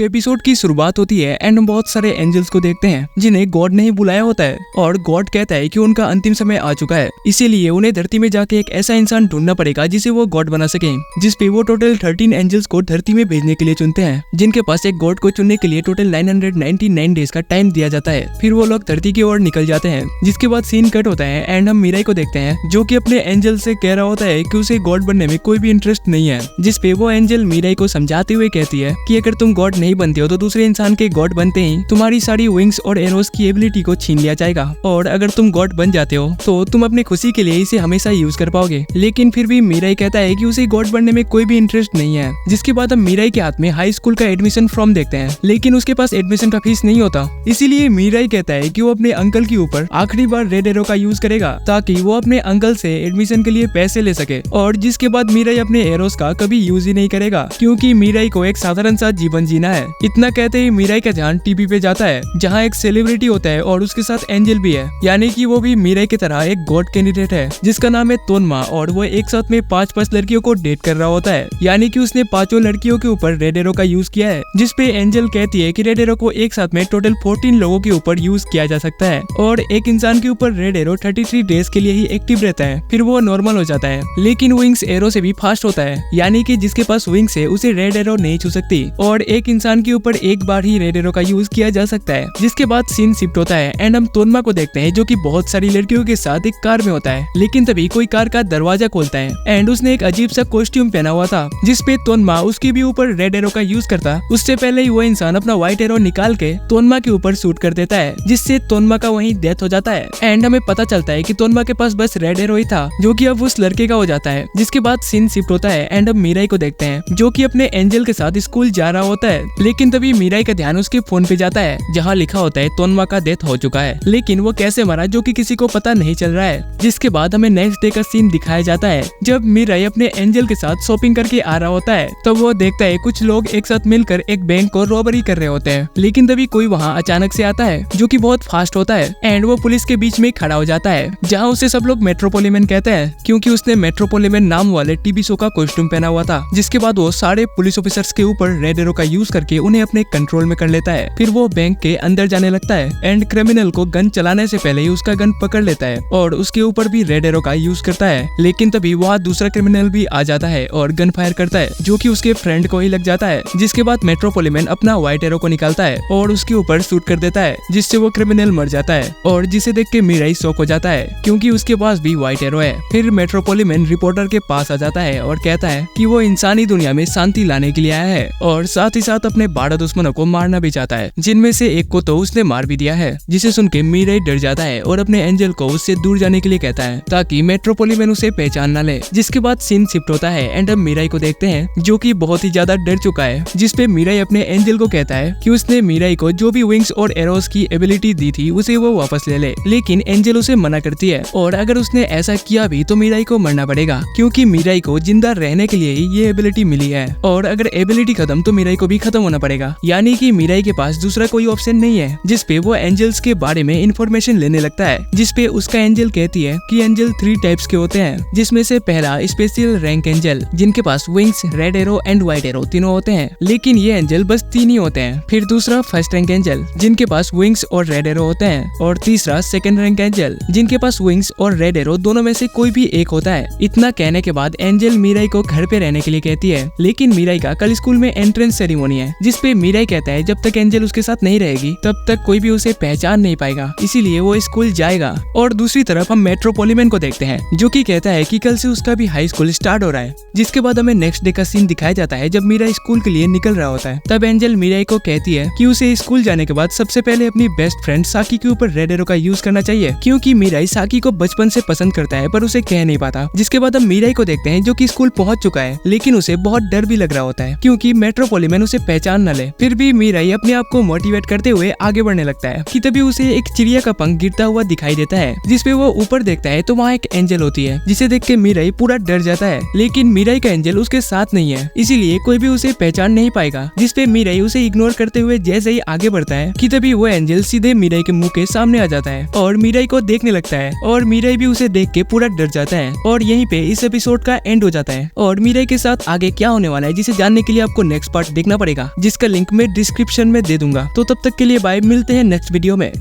तो एपिसोड की शुरुआत होती है एंड हम बहुत सारे एंजल्स को देखते हैं जिन्हें गॉड ने ही बुलाया होता है और गॉड कहता है कि उनका अंतिम समय आ चुका है, इसीलिए उन्हें धरती में जाके एक ऐसा इंसान ढूंढना पड़ेगा जिसे वो गॉड बना सके। जिसपे वो टोटल 13 एंजल्स को धरती में भेजने के लिए चुनते हैं, जिनके पास एक गॉड को चुनने के लिए टोटल 999 डेज का टाइम दिया जाता है। फिर वो लोग धरती की ओर निकल जाते हैं, जिसके बाद सीन कट होता है एंड हम मीराई को देखते हैं जो कि अपने एंजल से कह रहा होता है कि उसे गॉड बनने में कोई भी इंटरेस्ट नहीं है। जिसपे वो एंजल मीराई को समझाते हुए कहती है कि अगर तुम गॉड नहीं बनते हो तो दूसरे इंसान के गॉड बनते ही तुम्हारी सारी विंग्स और एरोस की एबिलिटी को छीन लिया जाएगा, और अगर तुम गॉड बन जाते हो तो तुम अपनी खुशी के लिए इसे हमेशा यूज कर पाओगे। लेकिन फिर भी मीराई कहता है कि उसे गॉड बनने में कोई भी इंटरेस्ट नहीं है। जिसके बाद हम मीराई के हाथ में हाई स्कूल का एडमिशन फॉर्म देखते हैं, लेकिन उसके पास एडमिशन का फीस नहीं होता। इसीलिए मीराई कहता है कि वो अपने अंकल के ऊपर आखिरी बार रेड एरो का यूज करेगा ताकि वो अपने अंकल से एडमिशन के लिए पैसे ले सके। और जिसके बाद मीराई अपने एरोस का कभी यूज ही नहीं करेगा, क्योंकि मीराई को एक साधारण सा जीवन जीना है। इतना कहते ही मीराई का ध्यान टीवी पे जाता है जहाँ एक सेलिब्रिटी होता है और उसके साथ एंजल भी है, यानी कि वो भी मीराई की तरह एक गॉड कैंडिडेट है जिसका नाम है तोनमा, और वो एक साथ में 5 लड़कियों को डेट कर रहा होता है, यानी कि उसने 5 लड़कियों के ऊपर रेड एरो का यूज किया है। जिसपे एंजल कहती है कि रेड एरो को एक साथ में टोटल 14 लोगों के ऊपर यूज किया जा सकता है, और एक इंसान के ऊपर रेड एरो 33 डेज के लिए ही एक्टिव रहता है, फिर वो नॉर्मल हो जाता है। लेकिन विंग्स एरो से भी फास्ट होता है, यानी कि जिसके पास विंग्स है उसे रेड एरो नहीं छू सकती, और एक इंसान के ऊपर एक बार ही रेड एरो का यूज किया जा सकता है। जिसके बाद सीन शिफ्ट होता है एंड हम तोनमा को देखते हैं जो कि बहुत सारी लड़कियों के साथ एक कार में होता है। लेकिन तभी कोई कार का दरवाजा खोलता है एंड उसने एक अजीब सा कॉस्ट्यूम पहना हुआ था, जिसपे तोनमा उसके भी ऊपर रेड एरो का यूज करता। उससे पहले ही वो इंसान अपना व्हाइट एरो निकाल के तोनमा के ऊपर शूट कर देता है, जिससे तोनमा का वहीं डेथ हो जाता है। एंड हमें पता चलता है कि तोनमा के पास बस रेड एरो ही था जो कि अब उस लड़के का हो जाता है। जिसके बाद सीन शिफ्ट होता है एंड अब मीराई को देखते हैं जो कि अपने एंजल के साथ स्कूल जा रहा होता है। लेकिन तभी मीराई का ध्यान उसके फोन पे जाता है जहाँ लिखा होता है तोनमा का डेथ हो चुका है, लेकिन वो कैसे मरा जो कि किसी को पता नहीं चल रहा है। जिसके बाद हमें नेक्स्ट डे का सीन दिखाया जाता है जब मीराई अपने एंजल के साथ शॉपिंग करके आ रहा होता है। तब वो देखता है कुछ लोग एक साथ मिलकर एक बैंक को रॉबरी कर रहे होते हैं। लेकिन तभी कोई वहाँ अचानक से आता है जो कि बहुत फास्ट होता है एंड वो पुलिस के बीच में खड़ा हो जाता है, जहाँ उसे सब लोग मेट्रोपोलिमन कहते हैं क्योंकि उसने मेट्रोपोलिमन नाम वाले टीवी शो का कॉस्ट्यूम पहना हुआ था। जिसके बाद वो सारे पुलिस ऑफिसर्स के ऊपर रेड एरो का यूज करके उन्हें अपने कंट्रोल में कर लेता है। फिर वो बैंक के अंदर जाने लगता है एंड क्रिमिनल को गन चलाने से पहले ही उसका गन पकड़ लेता है और उसके ऊपर भी रेड एरो का यूज करता है। लेकिन तभी वहाँ दूसरा क्रिमिनल भी आ जाता है और गन फायर करता है जो कि उसके फ्रेंड को ही लग जाता है। जिसके बाद मेट्रोपोलिमन अपना व्हाइट एरो को निकालता है और उसके ऊपर शूट कर देता है, जिससे वो क्रिमिनल मर जाता है। और जिसे देख के मीराई शॉक हो जाता है क्योंकि उसके पास भी व्हाइट एरो है। फिर मेट्रोपोलिमन रिपोर्टर के पास आ जाता है और कहता है कि वो इंसानी दुनिया में शांति लाने के लिए आया है और साथ ही साथ अपने 12 दुश्मनों को मारना भी चाहता है, जिनमें से एक को तो उसने मार भी दिया है। जिसे सुन के मीराई डर जाता है और अपने एंजल को उससे दूर जाने के लिए कहता है ताकि मेट्रोपोलिमन उसे पहचान न ले। जिसके बाद सीन शिफ्ट होता है एंड हम मीराई को देखते हैं जो कि बहुत ही ज्यादा डर चुका है। जिसपे मीराई अपने एंजल को कहता है कि उसने मीराई को जो भी विंग्स और एरोस की एबिलिटी दी थी उसे वो वापस ले ले। लेकिन एंजल उसे मना करती है और अगर उसने ऐसा किया भी तो मीराई को मरना पड़ेगा, क्योंकि मीराई को जिंदा रहने के लिए ही ये एबिलिटी मिली है, और अगर एबिलिटी खत्म तो मीराई को भी खत्म होना पड़ेगा, यानी कि मीराई के पास दूसरा कोई ऑप्शन नहीं है। जिसपे वो एंजल्स के बारे में इंफॉर्मेशन लेने लगता है, जिसपे उसका एंजल कहती है कि एंजल 3 टाइप्स के होते हैं, जिसमें से पहला स्पेशल रैंक एंजल जिनके पास wings, red arrow and white arrow तीनों होते हैं, लेकिन ये एंजल बस 3 ही होते हैं। फिर दूसरा फर्स्ट रैंक एंजल जिनके पास विंग्स और रेड एरो होते हैं, और तीसरा सेकंड रैंक एंजल जिनके पास विंग्स और रेड एरो दोनों में से कोई भी एक होता है। इतना कहने के बाद एंजल मीराई को घर पे रहने के लिए कहती है, लेकिन मीराई का कल स्कूल में एंट्रेंस सेरेमनी है, जिसपे मीराई कहता है जब तक एंजल उसके साथ नहीं रहेगी तब तक कोई भी उसे पहचान नहीं पाएगा, इसीलिए वो स्कूल जाएगा। और दूसरी तरफ हम मेट्रोपोलिमन को देखते हैं जो कि कहता है कि कल से उसका भी हाई स्कूल स्टार्ट हो रहा है। जिसके बाद हमें नेक्स्ट डे का सीन दिखाया जाता है जब मीरा स्कूल के लिए निकल रहा होता है। तब एंजल मीराई को कहती है कि उसे स्कूल जाने के बाद सबसे पहले अपनी बेस्ट फ्रेंड साकी के ऊपर रेड एरो का यूज करना चाहिए, क्योंकि मीराई साकी को बचपन से पसंद करता है पर उसे कह नहीं पाता। जिसके बाद हम मीराई को देखते हैं जो कि स्कूल पहुंच चुका है, लेकिन उसे बहुत डर भी लग रहा होता है क्योंकि मेट्रोपोलिमन उसे पहचान न ले। फिर भी मीराई अपने आप को मोटिवेट करते हुए आगे बढ़ने लगता है कि तभी उसे एक चिड़िया का पंख गिरता हुआ दिखाई देता है, जिसपे वो ऊपर देखता है तो वहाँ एक एंजल होती है, जिसे देख के मीराई पूरा डर जाता है। लेकिन मीराई का एंजल उसके साथ नहीं है, इसीलिए कोई भी उसे पहचान नहीं पाएगा। जिसपे मीराई उसे इग्नोर करते हुए जैसे ही आगे बढ़ता है कि तभी वो एंजल सीधे मीराई के मुंह के सामने आ जाता है और मीराई को देखने लगता है, और मीराई भी उसे देख के पूरा डर जाता है। और यहीं पे इस एपिसोड का एंड हो जाता है। और मीराई के साथ आगे क्या होने वाला है जिसे जानने के लिए आपको नेक्स्ट पार्ट देखना पड़ेगा। जिसका लिंक मैं डिस्क्रिप्शन में दे दूंगा। तो तब तक के लिए बाय, मिलते हैं नेक्स्ट वीडियो में।